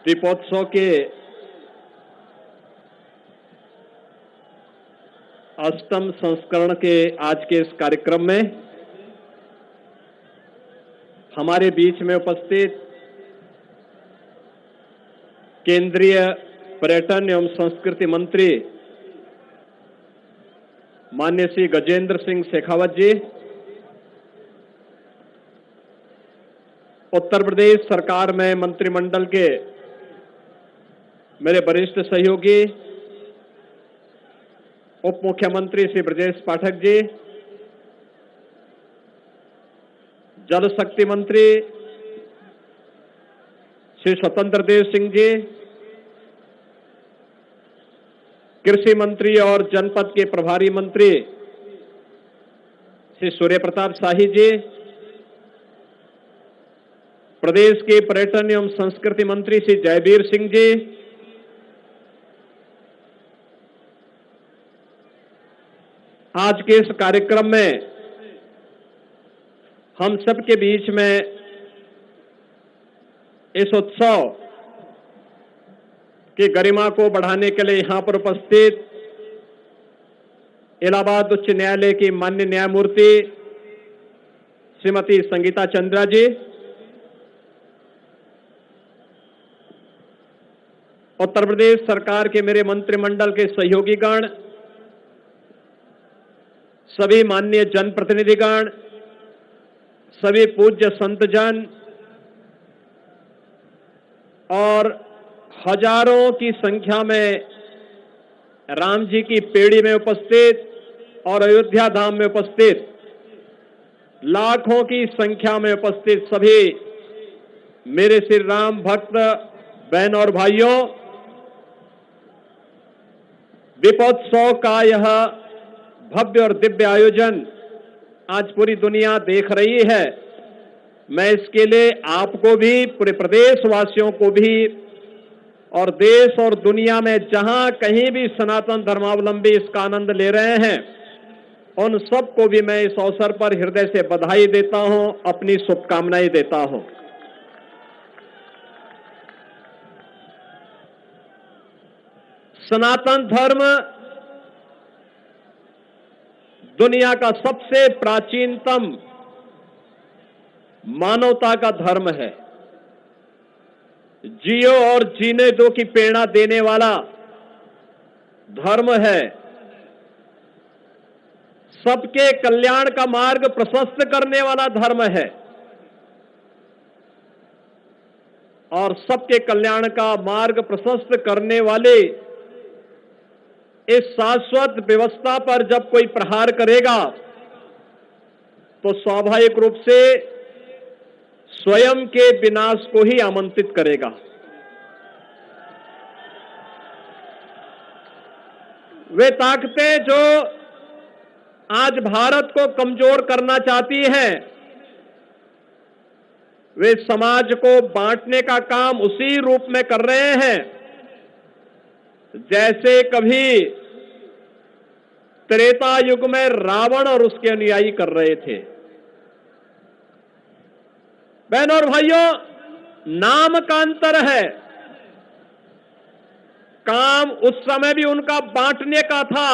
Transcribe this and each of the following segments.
दीपोत्सव के अष्टम संस्करण के आज के इस कार्यक्रम में हमारे बीच में उपस्थित केंद्रीय पर्यटन एवं संस्कृति मंत्री माननीय श्री गजेंद्र सिंह शेखावत जी, उत्तर प्रदेश सरकार में मंत्रिमंडल के मेरे वरिष्ठ सहयोगी उप मुख्यमंत्री श्री ब्रजेश पाठक जी, जल शक्ति मंत्री श्री स्वतंत्र देव सिंह जी, कृषि मंत्री और जनपद के प्रभारी मंत्री श्री सूर्य प्रताप शाही जी, प्रदेश के पर्यटन एवं संस्कृति मंत्री श्री जयवीर सिंह जी, आज के इस कार्यक्रम में हम सबके बीच में इस उत्सव की गरिमा को बढ़ाने के लिए यहां पर उपस्थित इलाहाबाद उच्च न्यायालय की माननीय न्यायमूर्ति श्रीमती संगीता चंद्रा जी, उत्तर प्रदेश सरकार के मेरे मंत्रिमंडल के सहयोगीगण, सभी माननीय जनप्रतिनिधिगण, सभी पूज्य संतजन और हजारों की संख्या में राम जी की पेड़ी में उपस्थित और अयोध्या धाम में उपस्थित लाखों की संख्या में उपस्थित सभी मेरे श्री राम भक्त बहन और भाइयों, दीपोत्सव का यह भव्य और दिव्य आयोजन आज पूरी दुनिया देख रही है। मैं इसके लिए आपको भी, पूरे प्रदेशवासियों को भी और देश और दुनिया में जहां कहीं भी सनातन धर्मावलंबी इसका आनंद ले रहे हैं, उन सबको भी मैं इस अवसर पर हृदय से बधाई देता हूं, अपनी शुभकामनाएं देता हूं। सनातन धर्म दुनिया का सबसे प्राचीनतम मानवता का धर्म है। जियो और जीने दो की प्रेरणा देने वाला धर्म है। सबके कल्याण का मार्ग प्रशस्त करने वाला धर्म है और सबके कल्याण का मार्ग प्रशस्त करने वाले इस शाश्वत व्यवस्था पर जब कोई प्रहार करेगा तो स्वाभाविक रूप से स्वयं के विनाश को ही आमंत्रित करेगा। वे ताकतें जो आज भारत को कमजोर करना चाहती हैं, वे समाज को बांटने का काम उसी रूप में कर रहे हैं जैसे कभी त्रेता युग में रावण और उसके अनुयायी कर रहे थे। बहनों और भाइयों, नाम का अंतर है। काम उस समय भी उनका बांटने का था,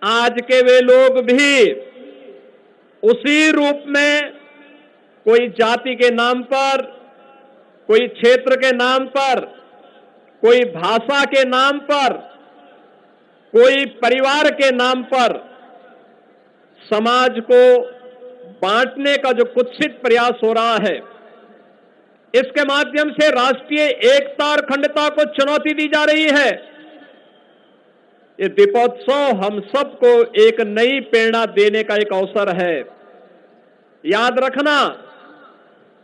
आज के वे लोग भी उसी रूप में कोई जाति के नाम पर, कोई क्षेत्र के नाम पर, कोई भाषा के नाम पर, कोई परिवार के नाम पर समाज को बांटने का जो कुत्सित प्रयास हो रहा है, इसके माध्यम से राष्ट्रीय एकता और अखंडता को चुनौती दी जा रही है। ये दीपोत्सव हम सबको एक नई प्रेरणा देने का एक अवसर है। याद रखना,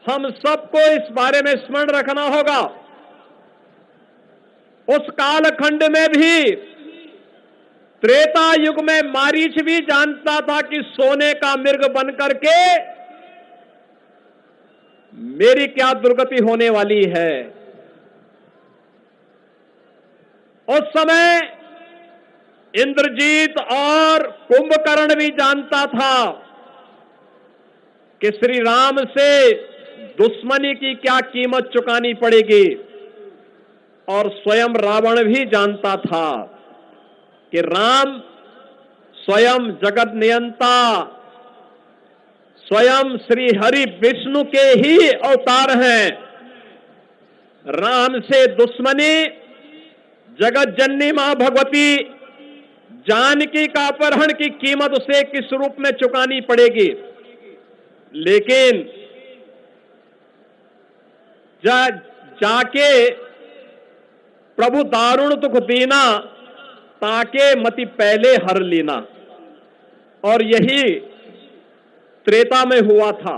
हम सबको इस बारे में स्मरण रखना होगा, उस कालखंड में भी, त्रेता युग में मारीच भी जानता था कि सोने का मृग बनकर के मेरी क्या दुर्गति होने वाली है। उस समय इंद्रजीत और कुंभकर्ण भी जानता था कि श्री राम से दुश्मनी की क्या कीमत चुकानी पड़ेगी। और स्वयं रावण भी जानता था कि राम स्वयं जगत नियंता, स्वयं श्री हरि विष्णु के ही अवतार हैं। राम से दुश्मनी जगत जननी मां भगवती जानकी का अपहरण की कीमत उसे किस रूप में चुकानी पड़ेगी। लेकिन जाके प्रभु दारुण दुख दीना, ताके मति पहले हर लीना। और यही त्रेता में हुआ था।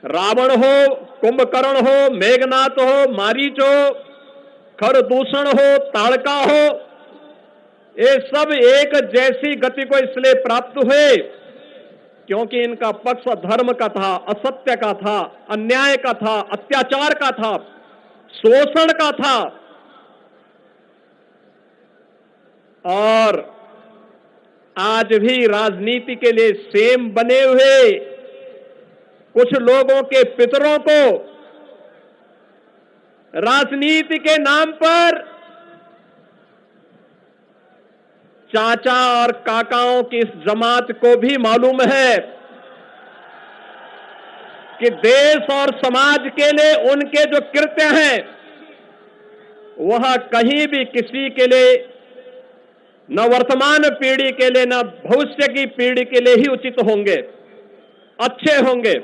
रावण हो, कुंभकर्ण हो, मेघनाथ हो, मारीच हो, खरदूषण हो, ताड़का हो, ये सब एक जैसी गति को इसलिए प्राप्त हुए क्योंकि इनका पक्ष धर्म का था, असत्य का था, अन्याय का था, अत्याचार का था, शोषण का था। और आज भी राजनीति के लिए सेम बने हुए कुछ लोगों के पितरों को राजनीति के नाम पर चाचा और काकाओं की इस जमात को भी मालूम है कि देश और समाज के लिए उनके जो कृत्य हैं वह कहीं भी किसी के लिए, न वर्तमान पीढ़ी के लिए न भविष्य की पीढ़ी के लिए ही उचित होंगे, अच्छे होंगे।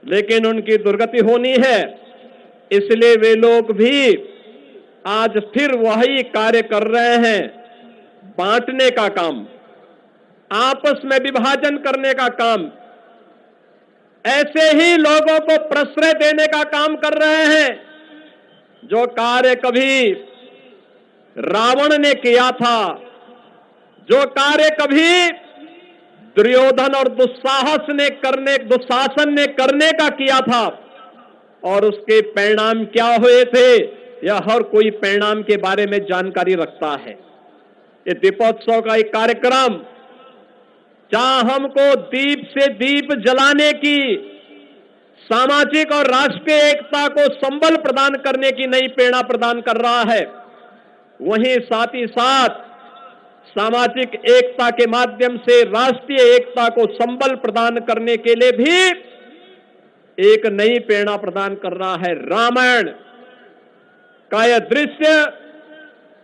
लेकिन उनकी दुर्गति होनी है, इसलिए वे लोग भी आज फिर वही कार्य कर रहे हैं, बांटने का काम, आपस में विभाजन करने का काम, ऐसे ही लोगों को प्रश्रय देने का काम कर रहे हैं जो कार्य कभी रावण ने किया था, जो कार्य कभी दुर्योधन और दुशासन ने करने का किया था। और उसके परिणाम क्या हुए थे, यह हर कोई परिणाम के बारे में जानकारी रखता है। ये दीपोत्सव का एक कार्यक्रम जहां हमको दीप से दीप जलाने की, सामाजिक और राष्ट्रीय एकता को संबल प्रदान करने की नई प्रेरणा प्रदान कर रहा है, वहीं साथ ही साथ सामाजिक एकता के माध्यम से राष्ट्रीय एकता को संबल प्रदान करने के लिए भी एक नई प्रेरणा प्रदान कर रहा है। रामायण का यह दृश्य,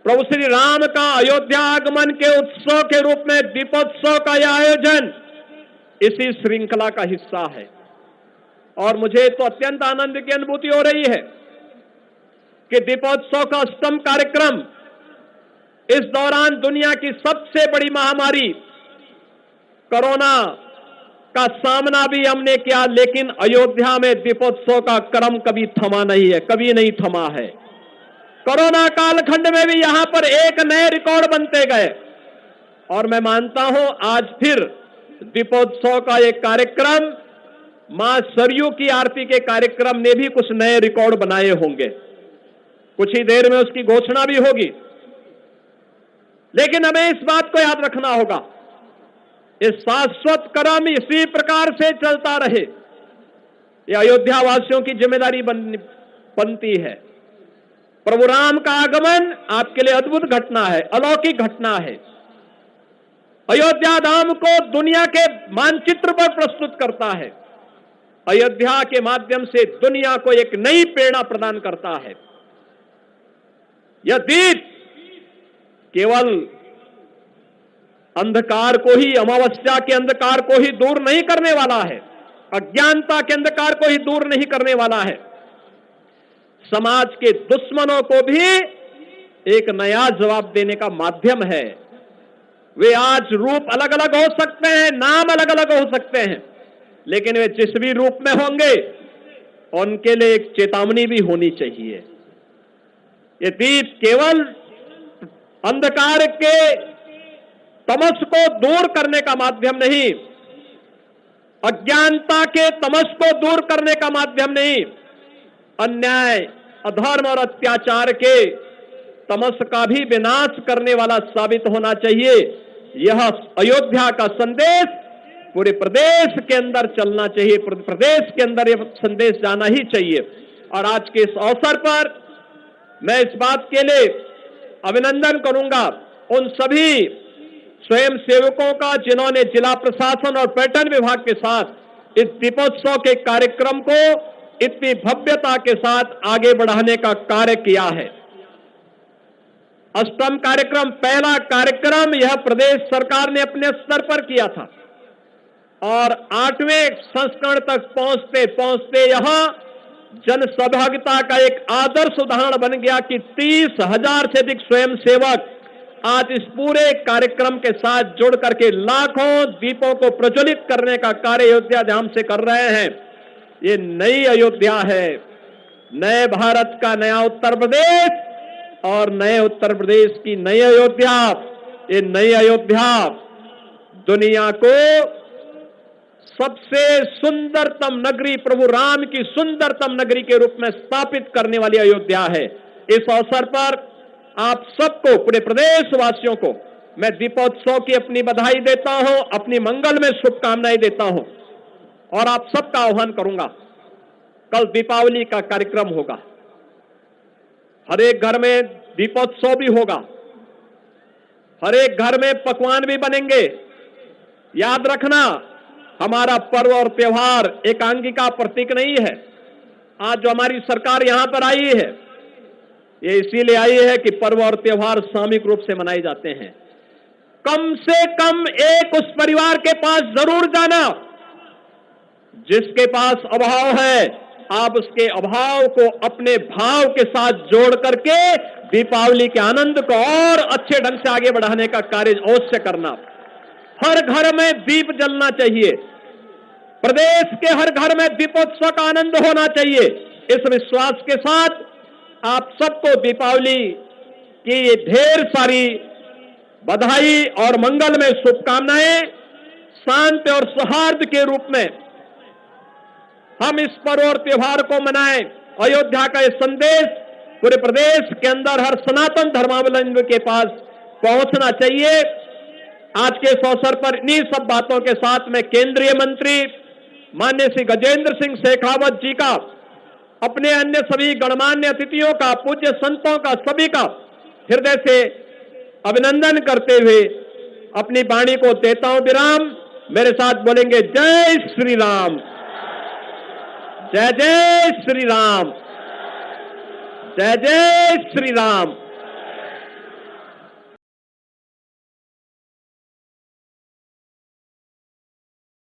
प्रभु श्री राम का अयोध्या आगमन के उत्सव के रूप में दीपोत्सव का यह आयोजन इसी श्रृंखला का हिस्सा है। और मुझे तो अत्यंत आनंद की अनुभूति हो रही है कि दीपोत्सव का 8वां कार्यक्रम, इस दौरान दुनिया की सबसे बड़ी महामारी कोरोना का सामना भी हमने किया, लेकिन अयोध्या में दीपोत्सव का क्रम कभी थमा नहीं है, कभी नहीं थमा है। कोरोना कालखंड में भी यहां पर एक नए रिकॉर्ड बनते गए। और मैं मानता हूं आज फिर दीपोत्सव का एक कार्यक्रम, मां सरयू की आरती के कार्यक्रम ने भी कुछ नए रिकॉर्ड बनाए होंगे। कुछ ही देर में उसकी घोषणा भी होगी। लेकिन हमें इस बात को याद रखना होगा, इस शाश्वत क्रम इसी प्रकार से चलता रहे, यह अयोध्या वासियों की जिम्मेदारी बनती है। प्रभु राम का आगमन आपके लिए अद्भुत घटना है, अलौकिक घटना है। अयोध्या धाम को दुनिया के मानचित्र पर प्रस्तुत करता है। अयोध्या के माध्यम से दुनिया को एक नई प्रेरणा प्रदान करता है। यह दीप केवल अंधकार को ही, अमावस्या के अंधकार को ही दूर नहीं करने वाला है, अज्ञानता के अंधकार को ही दूर नहीं करने वाला है, समाज के दुश्मनों को भी एक नया जवाब देने का माध्यम है। वे आज रूप अलग अलग हो सकते हैं, नाम अलग अलग हो सकते हैं, लेकिन वे जिस भी रूप में होंगे उनके लिए एक चेतावनी भी होनी चाहिए। ये दीप केवल अंधकार के तमस को दूर करने का माध्यम नहीं, अज्ञानता के तमस को दूर करने का माध्यम नहीं, अन्याय, अधर्म और अत्याचार के तमस का भी विनाश करने वाला साबित होना चाहिए। यह अयोध्या का संदेश पूरे प्रदेश के अंदर चलना चाहिए, प्रदेश के अंदर ये संदेश जाना ही चाहिए। और आज के इस अवसर पर मैं इस बात के लिए अभिनंदन करूंगा उन सभी स्वयं सेवकों का जिन्होंने जिला प्रशासन और पर्यटन विभाग के साथ इस दीपोत्सव के कार्यक्रम को इतनी भव्यता के साथ आगे बढ़ाने का कार्य किया है। अष्टम कार्यक्रम, पहला कार्यक्रम यह प्रदेश सरकार ने अपने स्तर पर किया था और 8वें संस्करण तक पहुंचते पहुंचते यहां जन सहभागिता का एक आदर्श उदाहरण बन गया कि 30,000 से अधिक स्वयंसेवक आज इस पूरे कार्यक्रम के साथ जुड़ करके लाखों दीपों को प्रज्वलित करने का कार्य अयोध्या धाम से कर रहे हैं। ये नई अयोध्या है, नए भारत का नया उत्तर प्रदेश और नए उत्तर प्रदेश की नई अयोध्या। ये नई अयोध्या दुनिया को सबसे सुंदरतम नगरी, प्रभु राम की सुंदरतम नगरी के रूप में स्थापित करने वाली अयोध्या है। इस अवसर पर आप सबको, पूरे प्रदेशवासियों को मैं दीपोत्सव की अपनी बधाई देता हूं, अपनी मंगल में शुभकामनाएं देता हूं और आप सबका आह्वान करूंगा। कल दीपावली का कार्यक्रम होगा, हर एक घर में दीपोत्सव भी होगा, हर एक घर में पकवान भी बनेंगे। याद रखना, हमारा पर्व और त्योहार एकांगी का प्रतीक नहीं है। आज जो हमारी सरकार यहां पर आई है, ये इसीलिए आई है कि पर्व और त्योहार सामूहिक रूप से मनाए जाते हैं। कम से कम एक उस परिवार के पास जरूर जाना जिसके पास अभाव है। आप उसके अभाव को अपने भाव के साथ जोड़ करके दीपावली के आनंद को और अच्छे ढंग से आगे बढ़ाने का कार्य अवश्य करना। हर घर में दीप जलना चाहिए, प्रदेश के हर घर में दीपोत्सव का आनंद होना चाहिए। इस विश्वास के साथ आप सबको दीपावली की ये ढेर सारी बधाई और मंगल में शुभकामनाएं। शांति और सौहार्द के रूप में हम इस पर्व और त्योहार को मनाएं। अयोध्या का ये संदेश पूरे प्रदेश के अंदर हर सनातन धर्मावलंबी के पास पहुंचना चाहिए। आज के इस अवसर पर इन्हीं सब बातों के साथ मैं केंद्रीय मंत्री माननीय श्री गजेंद्र सिंह शेखावत जी का, अपने अन्य सभी गणमान्य अतिथियों का, पूज्य संतों का, सभी का हृदय से अभिनंदन करते हुए अपनी वाणी को देता हूं विराम। मेरे साथ बोलेंगे जय श्री राम, जय जय श्री राम, जय जय श्री राम।